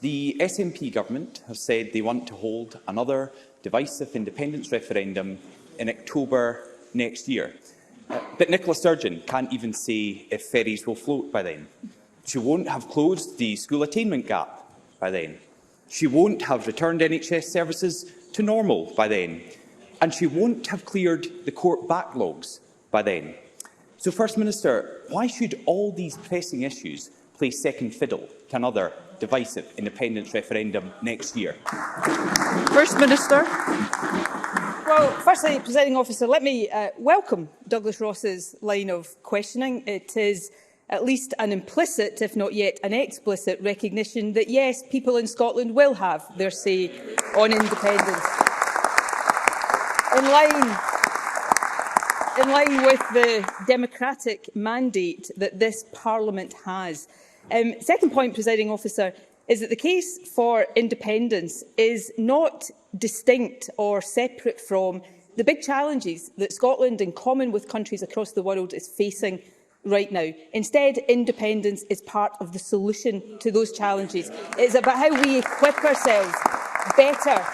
The SNP government has said they want to hold another divisive independence referendum in October next year. But Nicola Sturgeon can't even say if ferries will float by then. She won't have closed the school attainment gap by then. She won't have returned NHS services to normal by then. And she won't have cleared the court backlogs by then. So, First Minister, why should all these pressing issues play second fiddle to another divisive independence referendum next year? First Minister. Well, firstly, Presiding Officer, let me welcome Douglas Ross's line of questioning. It is at least an implicit, if not yet an explicit, recognition that, yes, people in Scotland will have their say on independence. In line with the democratic mandate that this Parliament has. Second point, Presiding Officer, is that the case for independence is not distinct or separate from the big challenges that Scotland, in common with countries across the world, is facing right now. Instead, independence is part of the solution to those challenges. It is about how we equip ourselves better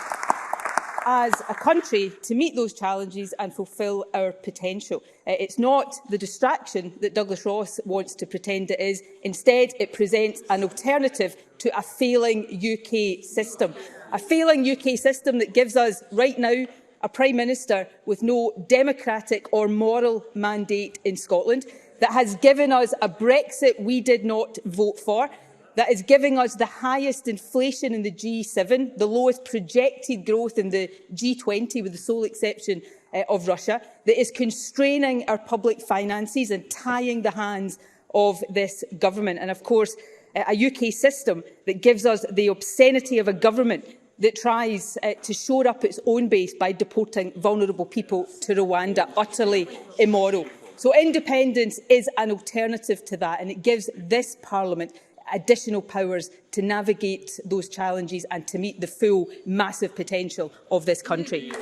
as a country to meet those challenges and fulfil our potential. It's not the distraction that Douglas Ross wants to pretend it is. Instead, it presents an alternative to a failing UK system. A failing UK system that gives us, right now, a Prime Minister with no democratic or moral mandate in Scotland, that has given us a Brexit we did not vote for, that is giving us the highest inflation in the G7, the lowest projected growth in the G20, with the sole exception of Russia, that is constraining our public finances and tying the hands of this government. And, of course, a UK system that gives us the obscenity of a government that tries to shore up its own base by deporting vulnerable people to Rwanda. Utterly immoral. So independence is an alternative to that, and it gives this Parliament additional powers to navigate those challenges and to meet the full, massive potential of this country.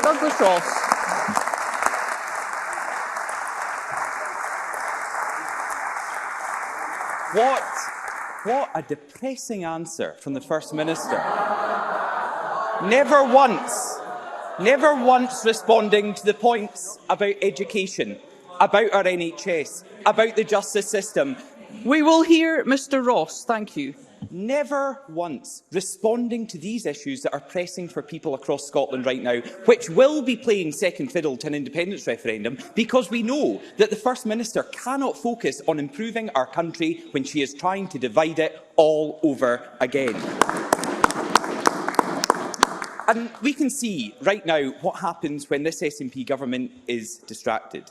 Douglas Ross. What a depressing answer from the First Minister. Never once responding to the points about education, about our NHS, about the justice system. We will hear Mr Ross. Thank you. Never once responding to these issues that are pressing for people across Scotland right now, which will be playing second fiddle to an independence referendum, because we know that the First Minister cannot focus on improving our country when she is trying to divide it all over again. And we can see right now what happens when this SNP government is distracted.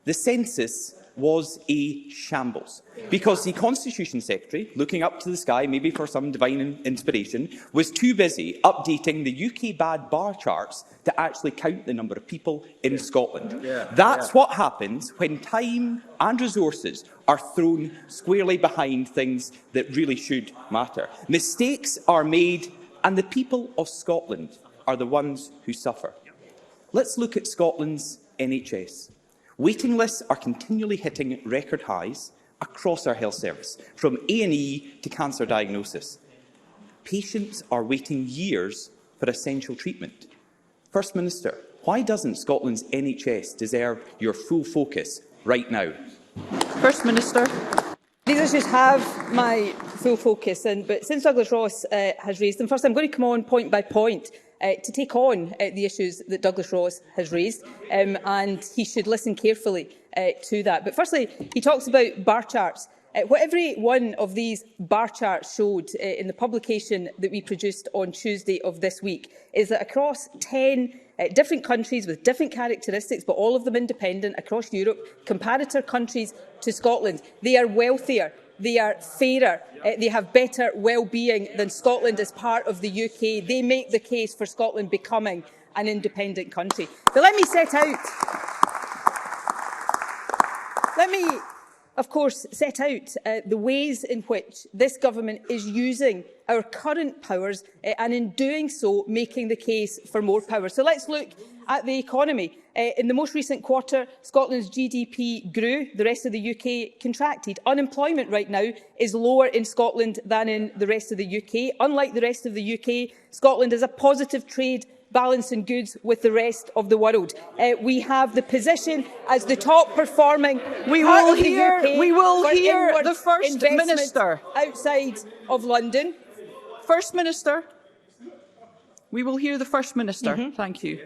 The census was a shambles, because the Constitution Secretary, looking up to the sky, maybe for some divine inspiration, was too busy updating the UK bad bar charts to actually count the number of people in Scotland. That's what happens when time and resources are thrown squarely behind things that really should matter. Mistakes are made, and the people of Scotland are the ones who suffer. Let's look at Scotland's NHS. Waiting lists are continually hitting record highs across our health service, from A&E to cancer diagnosis. Patients are waiting years for essential treatment. First Minister, why doesn't Scotland's NHS deserve your full focus right now? First Minister. These issues have my full focus, but since Douglas Ross has raised them, first I'm going to come on point by point to take on the issues that Douglas Ross has raised, and he should listen carefully to that. But firstly, he talks about bar charts. What every one of these bar charts showed in the publication that we produced on Tuesday of this week is that across 10 different countries with different characteristics, but all of them independent, across Europe, comparator countries to Scotland, they are wealthier, they are fairer, they have better well-being than Scotland as part of the UK. They make the case for Scotland becoming an independent country. But let me of course, set out the ways in which this government is using our current powers and in doing so making the case for more power. So let's look at the economy. In the most recent quarter, Scotland's GDP grew, the rest of the UK contracted. Unemployment right now is lower in Scotland than in the rest of the UK. Unlike the rest of the UK, Scotland has a positive trade balance in goods with the rest of the world. We have the position as the top performing We will hear the First Minister. Outside of London. First Minister. We will hear the First Minister. Thank you.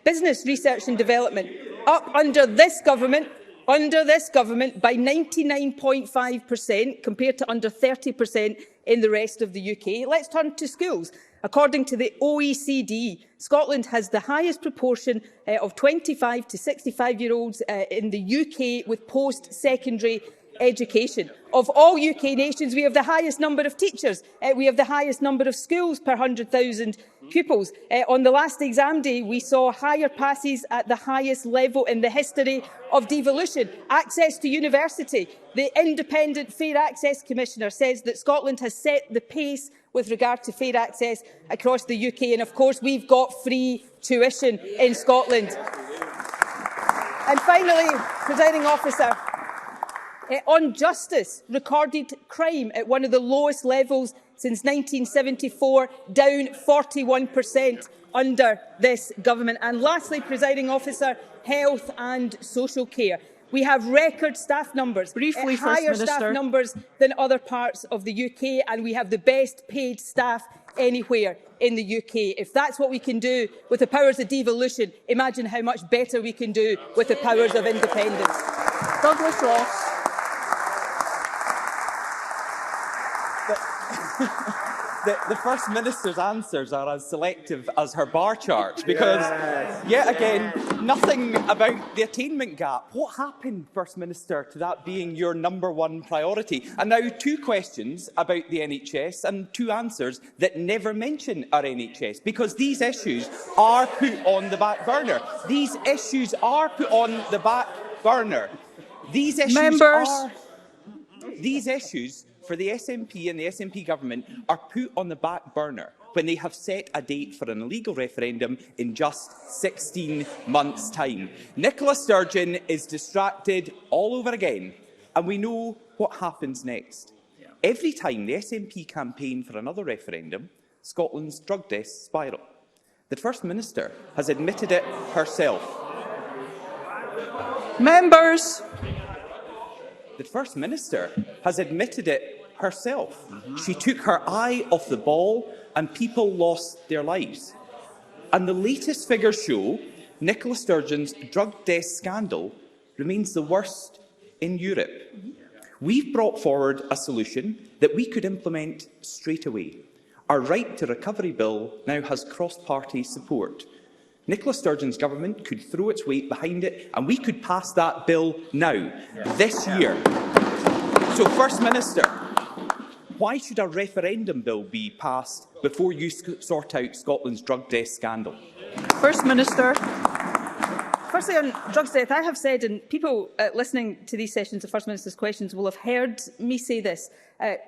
Business research and development up under this government by 99.5% compared to under 30% in the rest of the UK. Let's turn to schools. According to the OECD, Scotland has the highest proportion of 25 to 65-year-olds in the UK with post-secondary education. Of all UK nations, we have the highest number of teachers. We have the highest number of schools per 100,000 pupils. On the last exam day, we saw higher passes at the highest level in the history of devolution. Access to university. The independent Fair Access Commissioner says that Scotland has set the pace with regard to fair access across the UK. And of course, we've got free tuition in Scotland. And finally, Presiding Officer, on justice, recorded crime at one of the lowest levels since 1974, down 41% under this government. And lastly, Presiding Officer, health and social care. We have record staff numbers, higher staff numbers than other parts of the UK, and we have the best paid staff anywhere in the UK. If that's what we can do with the powers of devolution, imagine how much better we can do with the powers of independence. Douglas Ross. The First Minister's answers are as selective as her bar chart, because, yet again, nothing about the attainment gap. What happened, First Minister, to that being your #1 priority? And now 2 questions about the NHS and 2 answers that never mention our NHS, because these issues are put on the back burner. These issues are put on the back burner. These issues for the SNP and the SNP government are put on the back burner when they have set a date for an illegal referendum in just 16 months' time. Nicola Sturgeon is distracted all over again, and we know what happens next. Every time the SNP campaign for another referendum, Scotland's drug deaths spiral. The First Minister has admitted it herself. Members. The First Minister has admitted it herself. She took her eye off the ball and people lost their lives. And the latest figures show Nicola Sturgeon's drug death scandal remains the worst in Europe. We've brought forward a solution that we could implement straight away. Our Right to Recovery Bill now has cross-party support. Nicola Sturgeon's government could throw its weight behind it, and we could pass that bill now, this year. So, First Minister, why should a referendum bill be passed before you sort out Scotland's drug death scandal? First Minister. Firstly, on drugs death, I have said, and people listening to these sessions of First Minister's questions will have heard me say this,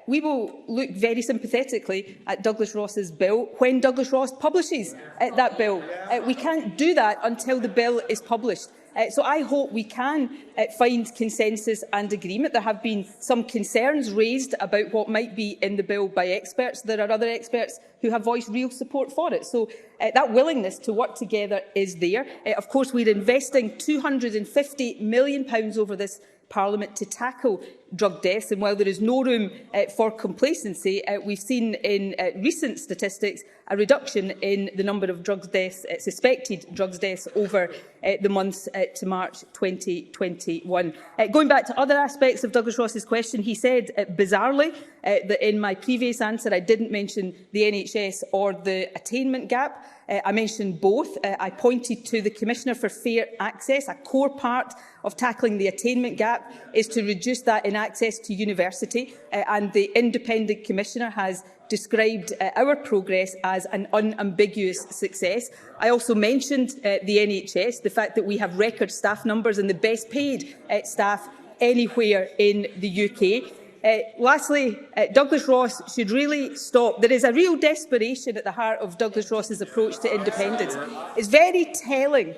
we will look very sympathetically at Douglas Ross's bill when Douglas Ross publishes that bill. We can't do that until the bill is published. So I hope we can find consensus and agreement. There have been some concerns raised about what might be in the bill by experts. There are other experts who have voiced real support for it. So that willingness to work together is there. Of course, we're investing £250 million over this Parliament to tackle drug deaths, and while there is no room for complacency, we've seen in recent statistics a reduction in the number of drugs deaths, suspected drugs deaths over the months to March 2021. Going back to other aspects of Douglas Ross's question, he said bizarrely that in my previous answer I didn't mention the NHS or the attainment gap. I mentioned both. I pointed to the Commissioner for Fair Access. A core part of tackling the attainment gap is to reduce that in access to university, and the Independent Commissioner has described our progress as an unambiguous success. I also mentioned the NHS, the fact that we have record staff numbers and the best paid staff anywhere in the UK. Lastly, Douglas Ross should really stop. There is a real desperation at the heart of Douglas Ross's approach to independence. It's very telling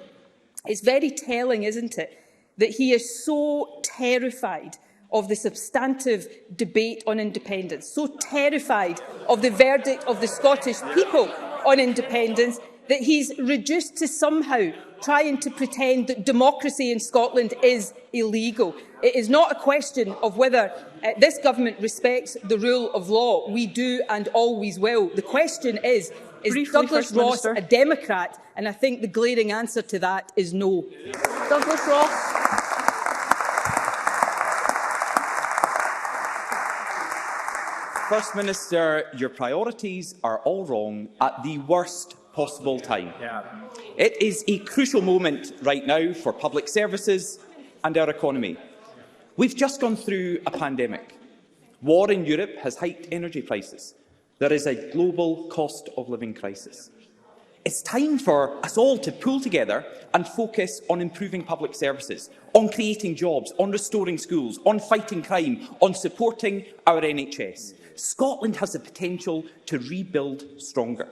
It's very telling, isn't it, that he is so terrified of the substantive debate on independence, so terrified of the verdict of the Scottish people on independence, that he's reduced to somehow trying to pretend that democracy in Scotland is illegal. It is not a question of whether this government respects the rule of law. We do and always will. The question is Douglas Ross a Democrat? And I think the glaring answer to that is no. Douglas Ross. First Minister, your priorities are all wrong at the worst possible time. It is a crucial moment right now for public services and our economy. We've just gone through a pandemic. War in Europe has hiked energy prices. There is a global cost of living crisis. It's time for us all to pull together and focus on improving public services, on creating jobs, on restoring schools, on fighting crime, on supporting our NHS. Scotland has the potential to rebuild stronger.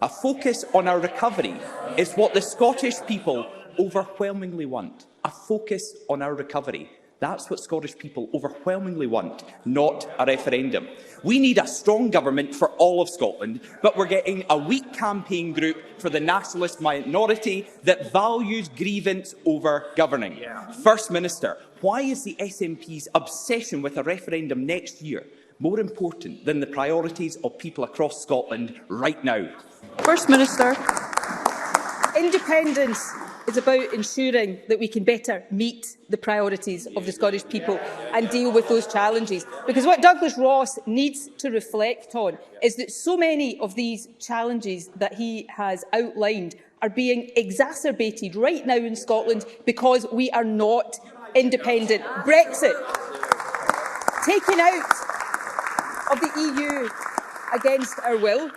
A focus on our recovery is what the Scottish people overwhelmingly want. A focus on our recovery. That's what Scottish people overwhelmingly want, not a referendum. We need a strong government for all of Scotland, but we're getting a weak campaign group for the nationalist minority that values grievance over governing. First Minister, why is the SNP's obsession with a referendum next year more important than the priorities of people across Scotland right now? First Minister. Independence is about ensuring that we can better meet the priorities of the Scottish people and deal with those challenges. Because what Douglas Ross needs to reflect on is that so many of these challenges that he has outlined are being exacerbated right now in Scotland because we are not independent. Brexit, taken out of the EU against our will.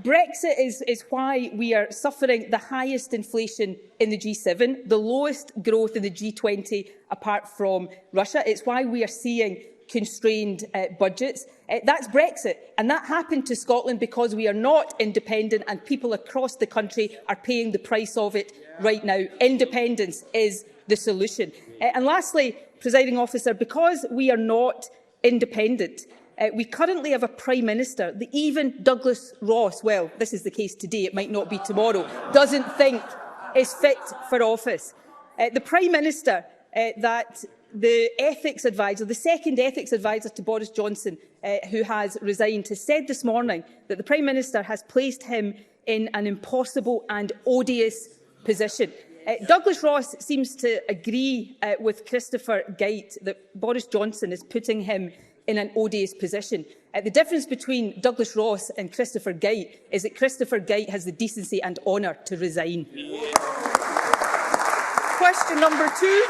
Brexit is why we are suffering the highest inflation in the G7, the lowest growth in the G20 apart from Russia. It's why we are seeing constrained budgets. That's Brexit, and that happened to Scotland because we are not independent and people across the country are paying the price of it right now. Independence is the solution. And lastly, Presiding Officer, because we are not independent, we currently have a Prime Minister that even Douglas Ross, well, this is the case today, it might not be tomorrow, doesn't think is fit for office. The Prime Minister that the ethics advisor, the second ethics advisor to Boris Johnson, who has resigned, has said this morning that the Prime Minister has placed him in an impossible and odious position. Douglas Ross seems to agree with Christopher Geidt that Boris Johnson is putting him in an odious position. The difference between Douglas Ross and Christopher Geidt is that Christopher Geidt has the decency and honour to resign. Question number 2.